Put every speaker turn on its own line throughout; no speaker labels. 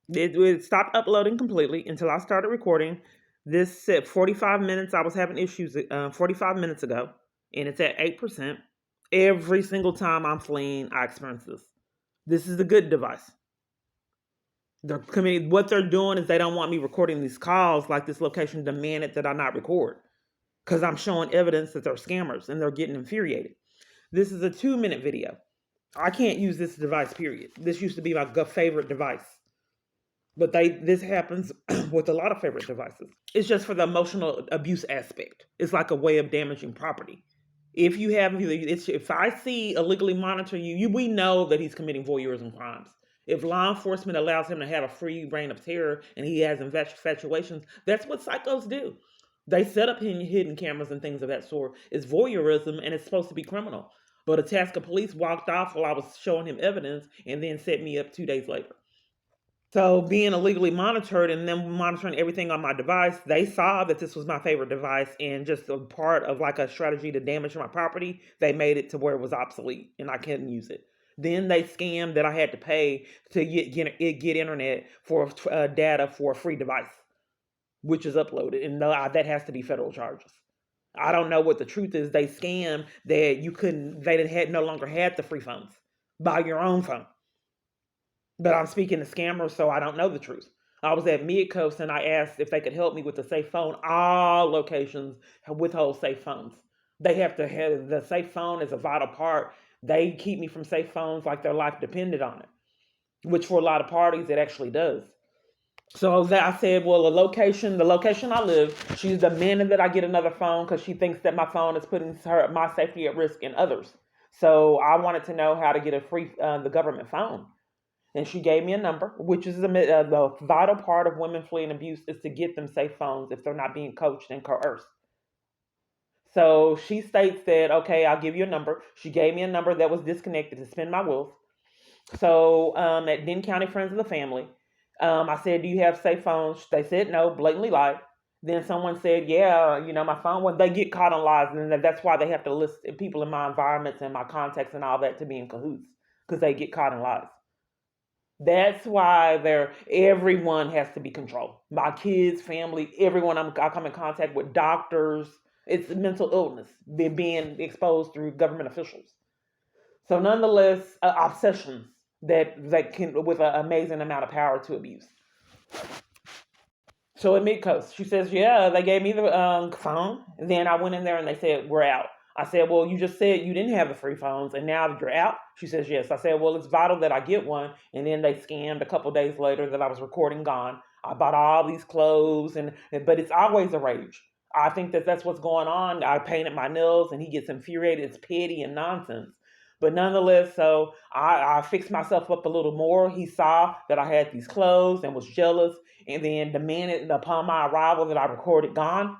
It stopped uploading completely until I started recording. This said 45 minutes. I was having issues 45 minutes ago, and it's at 8%. Every single time I'm fleeing, I experience this. This is a good device. They're committing, what they're doing is they don't want me recording these calls like this location demanded that I not record because I'm showing evidence that they're scammers and they're getting infuriated. This is a 2-minute video. I can't use this device, period. This used to be my favorite device. But this happens with a lot of favorite devices. It's just for the emotional abuse aspect. It's like a way of damaging property. If I see illegally monitor you, we know that he's committing voyeurism crimes. If law enforcement allows him to have a free reign of terror and he has infatuations, that's what psychos do. They set up hidden cameras and things of that sort. It's voyeurism and it's supposed to be criminal. But a task of police walked off while I was showing him evidence and then set me up 2 days later. So being illegally monitored and them monitoring everything on my device, they saw that this was my favorite device and just a part of like a strategy to damage my property, they made it to where it was obsolete and I couldn't use it. Then they scammed that I had to pay to get internet for data for a free device, which is uploaded. And that has to be federal charges. I don't know what the truth is. They scammed that they no longer had the free phones. Buy your own phone. But I'm speaking to scammers, so I don't know the truth. I was at Midcoast and I asked if they could help me with the safe phone. All locations withhold safe phones. They have to have the safe phone is a vital part. They keep me from safe phones like their life depended on it, which for a lot of parties it actually does. So I said, well, the location I live, she's demanding that I get another phone because she thinks that my phone is putting my safety at risk and others. So I wanted to know how to get a free the government phone. And she gave me a number, which is the vital part of women fleeing abuse is to get them safe phones if they're not being coached and coerced. So she states that, okay, I'll give you a number. She gave me a number that was disconnected to spin my wheels. So at Denton County Friends of the Family, I said, do you have safe phones? They said no, blatantly lied. Then someone said, yeah, my phone, when they get caught on lies, and that's why they have to list people in my environments and my contacts and all that to be in cahoots, because they get caught in lies. That's why everyone has to be controlled. My kids, family, everyone I come in contact with, doctors. It's mental illness. They're being exposed through government officials. So nonetheless, obsessions that can with an amazing amount of power to abuse. So at Midcoast, she says, yeah, they gave me the phone. Then I went in there and they said, we're out. I said, well, you just said you didn't have the free phones and now you're out? She says, yes. I said, well, it's vital that I get one. And then they scammed a couple days later that I was recording gone. I bought all these clothes, but it's always a rage. I think that's what's going on. I painted my nails and he gets infuriated. It's petty and nonsense. But nonetheless, so I fixed myself up a little more. He saw that I had these clothes and was jealous and then demanded upon my arrival that I recorded gone.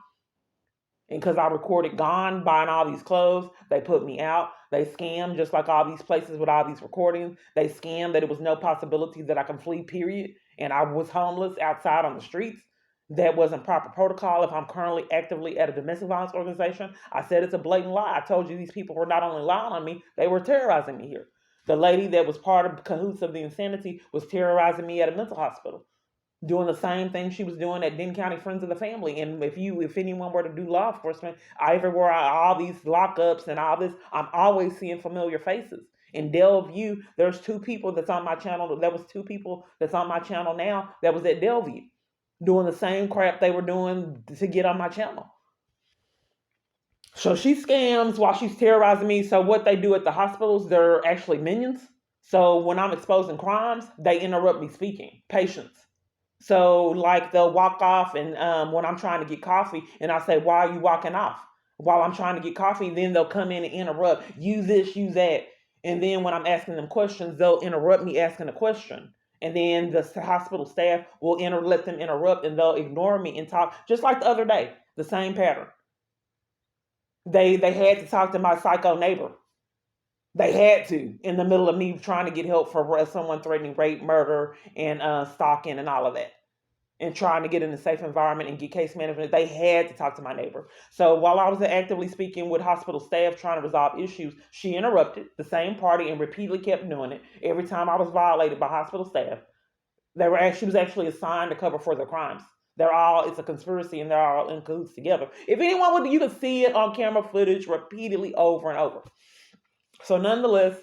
And because I recorded gone buying all these clothes, they put me out. They scammed just like all these places with all these recordings. They scammed that it was no possibility that I can flee, period. And I was homeless outside on the streets. That wasn't proper protocol. If I'm currently actively at a domestic violence organization, I said it's a blatant lie. I told you these people were not only lying on me, they were terrorizing me here. The lady that was part of cahoots of the insanity was terrorizing me at a mental hospital, doing the same thing she was doing at Denton County Friends of the Family. And if anyone were to do law enforcement, all these lockups and all this, I'm always seeing familiar faces. In Delview, there's two people that's on my channel. There was two people that's on my channel now that was at Delview doing the same crap they were doing to get on my channel. So she scams while she's terrorizing me. So what they do at the hospitals, they're actually minions. So when I'm exposing crimes, they interrupt me speaking. Patience. So like they'll walk off and when I'm trying to get coffee and I say, why are you walking off? While I'm trying to get coffee, then they'll come in and interrupt. Use this, use that. And then when I'm asking them questions, they'll interrupt me asking a question. And then the hospital staff will let them interrupt and they'll ignore me and talk just like the other day, the same pattern. They had to talk to my psycho neighbor. They had to in the middle of me trying to get help for someone threatening rape, murder, and stalking and all of that. And trying to get in a safe environment and get case management, they had to talk to my neighbor. So while I was actively speaking with hospital staff trying to resolve issues, she interrupted the same party and repeatedly kept doing it every time I was violated by hospital staff. She was actually assigned to cover for their crimes. It's a conspiracy and they're all in cahoots together. If anyone would, you can see it on camera footage repeatedly over and over. So nonetheless,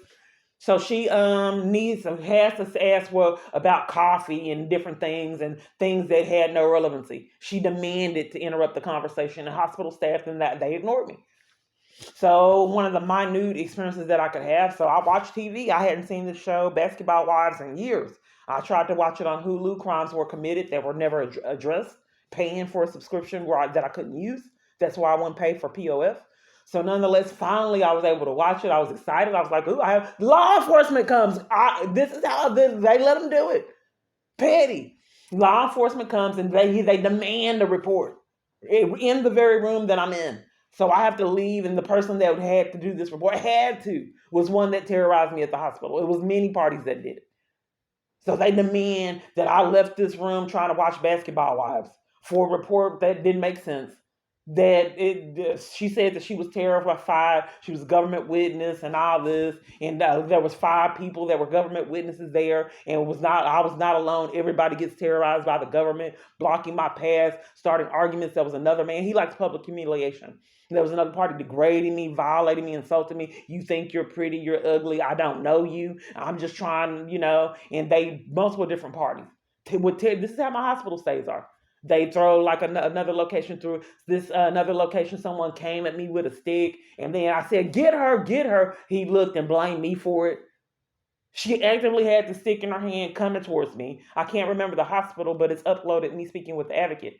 so she has to ask about coffee and different things and things that had no relevancy. She demanded to interrupt the conversation. The hospital staff and that they ignored me. So one of the minute experiences that I could have. So I watched TV. I hadn't seen this show, Basketball Wives, in years. I tried to watch it on Hulu. Crimes were committed that were never addressed. Paying for a subscription that I couldn't use. That's why I wouldn't pay for POF. So nonetheless, finally, I was able to watch it. I was excited. I was like, "Ooh, I have law enforcement comes. This is how they let them do it. Petty. Law enforcement comes and they demand a report in the very room that I'm in. So I have to leave, and the person that had to do this report was one that terrorized me at the hospital. It was many parties that did it. So they demand that I left this room trying to watch Basketball Wives for a report that didn't make sense. She said that she was terrified. She was a government witness and all this, and there was 5 people that were government witnesses there, and I was not alone. Everybody gets terrorized by the government, blocking my path, starting arguments. There was another man. He likes public humiliation. There was another party degrading me, violating me, insulting me. You think you're pretty, you're ugly. I don't know you. I'm just trying, and they multiple different parties. This is how my hospital stays are. They throw like another location through this another location. Someone came at me with a stick, and then I said, "Get her, get her." He looked and blamed me for it. She actively had the stick in her hand coming towards me. I can't remember the hospital, but it's uploaded me speaking with the advocate.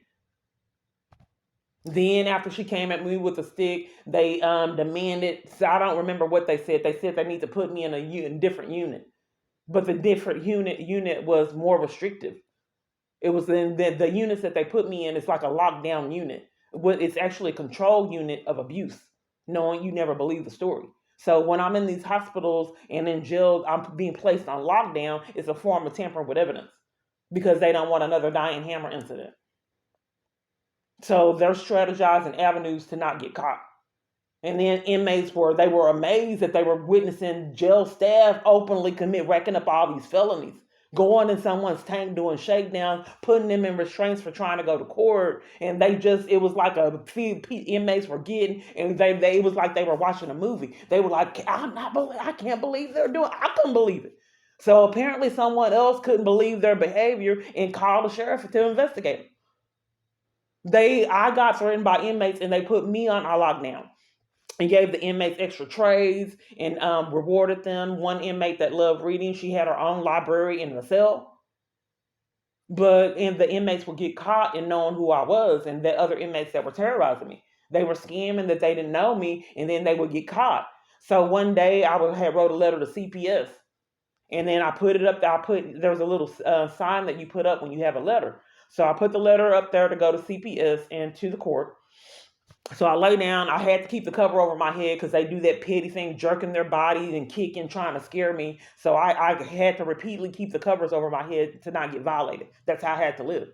Then after she came at me with a stick, they demanded. So I don't remember what they said. They said they need to put me in a different unit, but the different unit was more restrictive. It was in the units that they put me in. It's like a lockdown unit. It's actually a control unit of abuse, knowing you never believe the story. So when I'm in these hospitals and in jail, I'm being placed on lockdown. It's a form of tampering with evidence because they don't want another Diane Hammer incident. So they're strategizing avenues to not get caught. And then inmates were amazed that they were witnessing jail staff openly racking up all these felonies, going in someone's tank, doing shakedowns, putting them in restraints for trying to go to court. And it was like a few inmates were getting, and it was like they were watching a movie. They were like, I can't believe they're doing, I couldn't believe it. So apparently someone else couldn't believe their behavior and called the sheriff to investigate. I got threatened by inmates and they put me on a lockdown and gave the inmates extra trays and rewarded them. One inmate that loved reading, she had her own library in the cell. And the inmates would get caught in knowing who I was, and the other inmates that were terrorizing me. They were scamming that they didn't know me, and then they would get caught. So one day I had wrote a letter to CPS, and then I put it up there. There was a little sign that you put up when you have a letter. So I put the letter up there to go to CPS and to the court. So I lay down. I had to keep the cover over my head because they do that petty thing, jerking their bodies and kicking, trying to scare me. So I had to repeatedly keep the covers over my head to not get violated. That's how I had to live.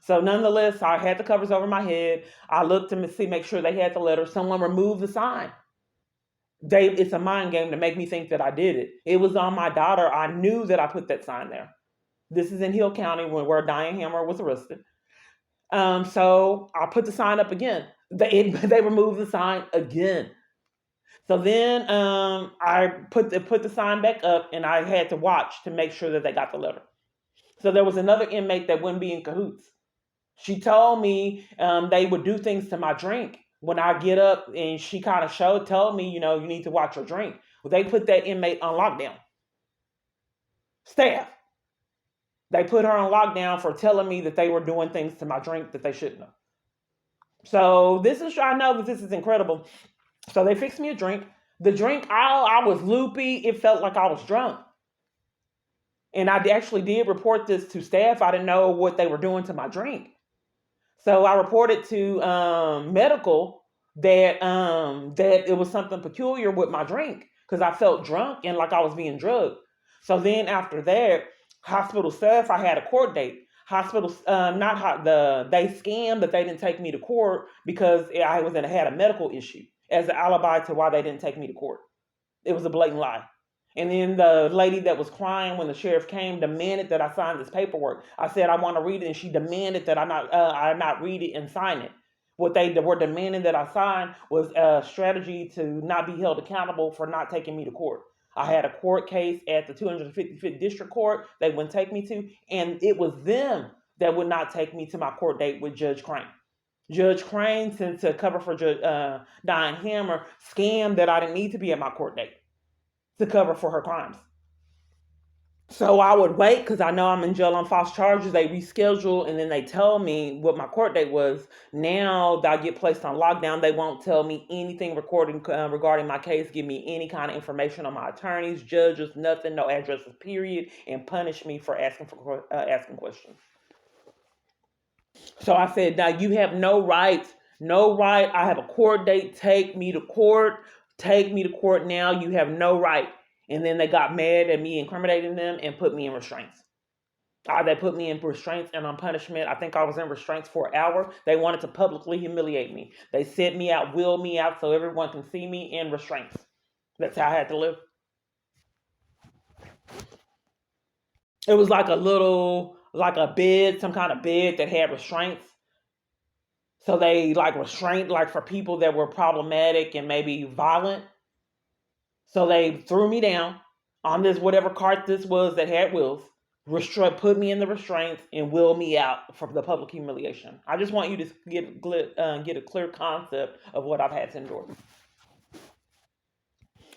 So nonetheless, I had the covers over my head. I looked to make sure they had the letter. Someone removed the sign. It's a mind game to make me think that I did it. It was on my daughter. I knew that I put that sign there. This is in Hill County where Diane Hammer was arrested. So I put the sign up again. They removed the sign again. So then I put the sign back up, and I had to watch to make sure that they got the letter. So there was another inmate that wouldn't be in cahoots. She told me they would do things to my drink when I get up, and she kind of told me, you need to watch your drink. Well, they put that inmate on lockdown. Staff. They put her on lockdown for telling me that they were doing things to my drink that they shouldn't have. So I know that this is incredible. So they fixed me a drink. The drink, I was loopy. It felt like I was drunk. And I actually did report this to staff. I didn't know what they were doing to my drink. So I reported to medical that it was something peculiar with my drink because I felt drunk and like I was being drugged. So then after that, hospital staff, I had a court date. Hospitals, they scammed that they didn't take me to court because I had a medical issue as an alibi to why they didn't take me to court. It was a blatant lie. And then the lady that was crying when the sheriff came demanded that I sign this paperwork. I said I want to read it, and she demanded that I not read it and sign it. What they were demanding that I sign was a strategy to not be held accountable for not taking me to court. I had a court case at the 255th District Court they wouldn't take me to, and it was them that would not take me to my court date with Judge Crane. Judge Crane, since to cover for Judge Diane Hammer, scammed that I didn't need to be at my court date to cover for her crimes. So I would wait because I know I'm in jail on false charges. They reschedule and then they tell me what my court date was. Now that I get placed on lockdown, they won't tell me anything regarding my case, give me any kind of information on my attorneys, judges, nothing, no addresses, period, and punish me for asking questions. So I said, now you have no right, no right. I have a court date. Take me to court. Take me to court now. You have no right. And then they got mad at me incriminating them and put me in restraints. They put me in restraints and on punishment. I think I was in restraints for an hour. They wanted to publicly humiliate me. They sent me out, wheeled me out so everyone can see me in restraints. That's how I had to live. It was like like a bed, some kind of bed that had restraints. So they like restrained like for people that were problematic and maybe violent. So they threw me down on this whatever cart this was that had wheels, put me in the restraints, and wheeled me out for the public humiliation. I just want you to get a clear concept of what I've had to endure.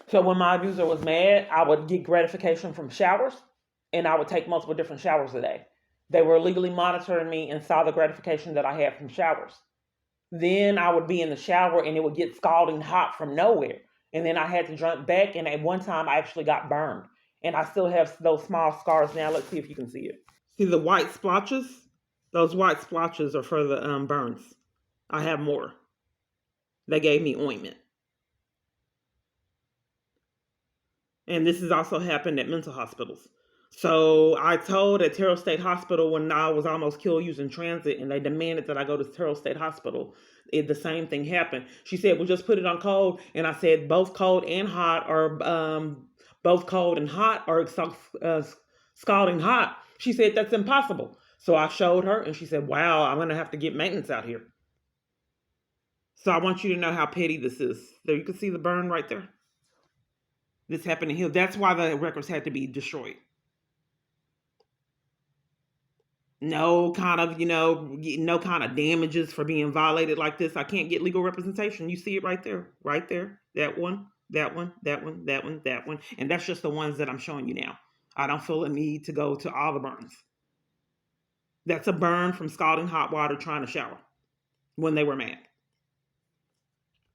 So when my abuser was mad, I would get gratification from showers, and I would take multiple different showers a day. They were illegally monitoring me and saw the gratification that I had from showers. Then I would be in the shower and it would get scalding hot from nowhere. And then I had to jump back, and at one time I actually got burned. And I still have those small scars now. Let's see if you can see it. See the white splotches? Those white splotches are for the burns. I have more. They gave me ointment. And this has also happened at mental hospitals. So I told at Terrell State Hospital when I was almost killed using transit, and they demanded that I go to Terrell State Hospital. The same thing happened. She said, "Well, just put it on cold," and I said, "Both cold and hot, or both cold and hot, or scalding hot." She said, "That's impossible." So I showed her, and she said, "Wow, I'm gonna have to get maintenance out here." So I want you to know how petty this is. There, you can see the burn right there. This happened in Hill. That's why the records had to be destroyed. No kind of, no kind of damages for being violated like this. I can't get legal representation. You see it right there, right there. That one, that one, that one, that one, that one. And that's just the ones that I'm showing you now. I don't feel a need to go to all the burns. That's a burn from scalding hot water trying to shower when they were mad.